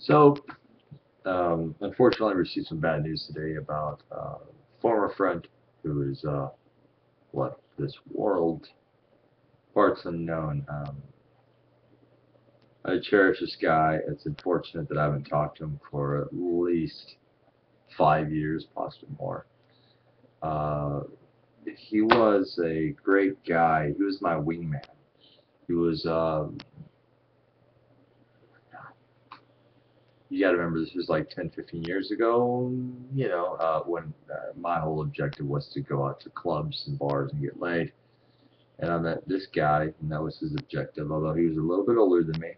So, unfortunately, I received some bad news today about a former friend who is left this world, parts unknown. I cherish this guy. It's unfortunate that I haven't talked to him for at least 5 years, possibly more. Uh, he was a great guy. He was my wingman. He was you got to remember this was like 10, 15 years ago, when my whole objective was to go out to clubs and bars and get laid. And I met this guy, and that was his objective, although he was a little bit older than me.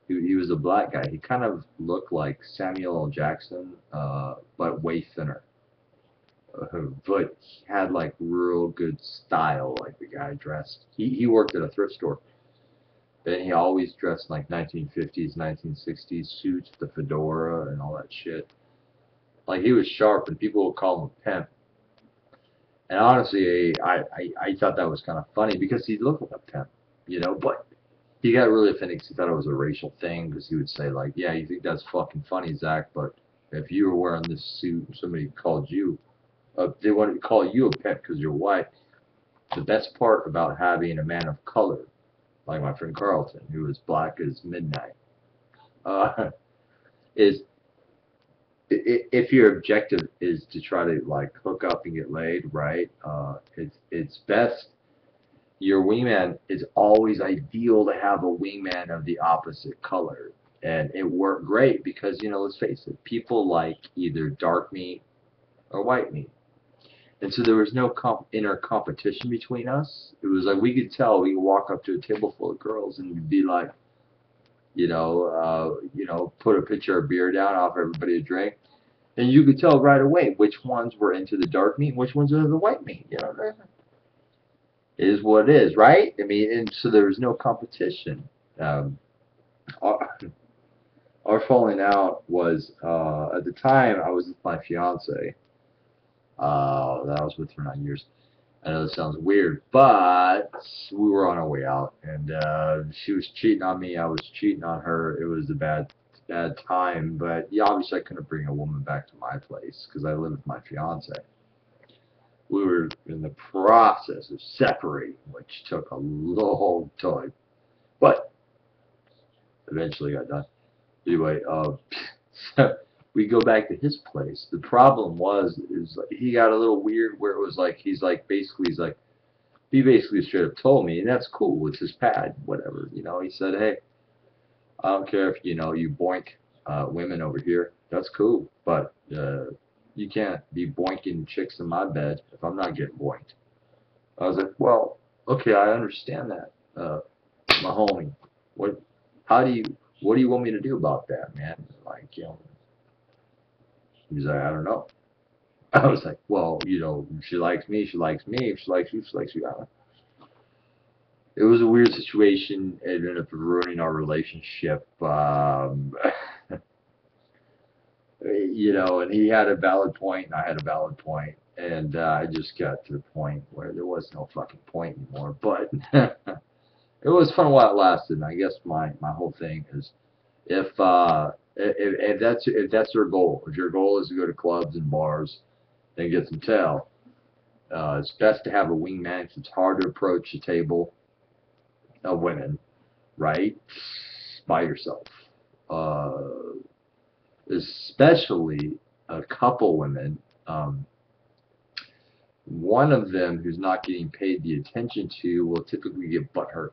He was a black guy. He kind of looked like Samuel L. Jackson, but way thinner. But he had like real good style, like the guy dressed. He worked at a thrift store. And he always dressed in like 1950s, 1960s suits, the fedora and all that shit. Like he was sharp, and people would call him a pimp. And honestly, I thought that was kind of funny because he looked like a pimp. But he got really offended because he thought it was a racial thing because he would say like, yeah, you think that's fucking funny, Zach, but if you were wearing this suit and somebody called you, they wanted to call you a pimp because you're white. The best part about having a man of color, like my friend Carlton, who is black as midnight, uh, is if your objective is to try to like hook up and get laid, right? It's best. Your wingman is always ideal to have a wingman of the opposite color, and it worked great because let's face it, people like either dark meat or white meat, and so there was no inner competition between us. It was like we could tell. We could walk up to a table full of girls and we'd be like, put a pitcher of beer down, offer everybody a drink. And you could tell right away which ones were into the dark meat and which ones were the white meat. It is what it is, right? I mean, and so there was no competition. Um, our, our falling out was at the time I was with my fiance. That I was with for 9 years. I know this sounds weird, but we were on our way out, and she was cheating on me. I was cheating on her. It was a bad time, but yeah, obviously I couldn't bring a woman back to my place because I lived with my fiance. We were in the process of separating, which took a long time, but eventually got done. Anyway, so we go back to his place. The problem is like, he got a little weird where it was like he basically straight up told me, and that's cool. It's his pad, whatever. He said, hey, I don't care if you boink women over here. That's cool, but you can't be boinking chicks in my bed if I'm not getting boinked. I was like, well, okay, I understand that, my homie. What? How do you? What do you want me to do about that, man? Like, he's like, I don't know. I was like, well, she likes me, she likes me. If she likes you, she likes you. I don't know. It was a weird situation. It ended up ruining our relationship. And he had a valid point, and I had a valid point, and I just got to the point where there was no fucking point anymore. But it was fun while it lasted. And I guess my whole thing is if that's your goal, if your goal is to go to clubs and bars and get some tail, it's best to have a wingman 'cause it's hard to approach a table of women, right? By yourself. Uh, Especially a couple women. One of them who's not getting paid the attention to will typically get butthurt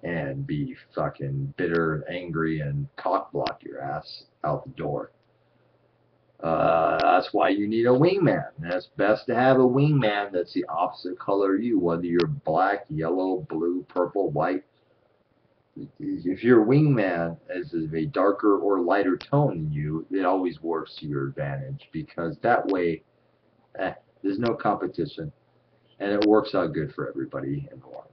and be fucking bitter and angry and cock block your ass out the door. That's why you need a wingman. It's best to have a wingman that's the opposite color of you, whether you're black, yellow, blue, purple, white. If your wingman is a darker or lighter tone than you, it always works to your advantage because that way there's no competition and it works out good for everybody involved.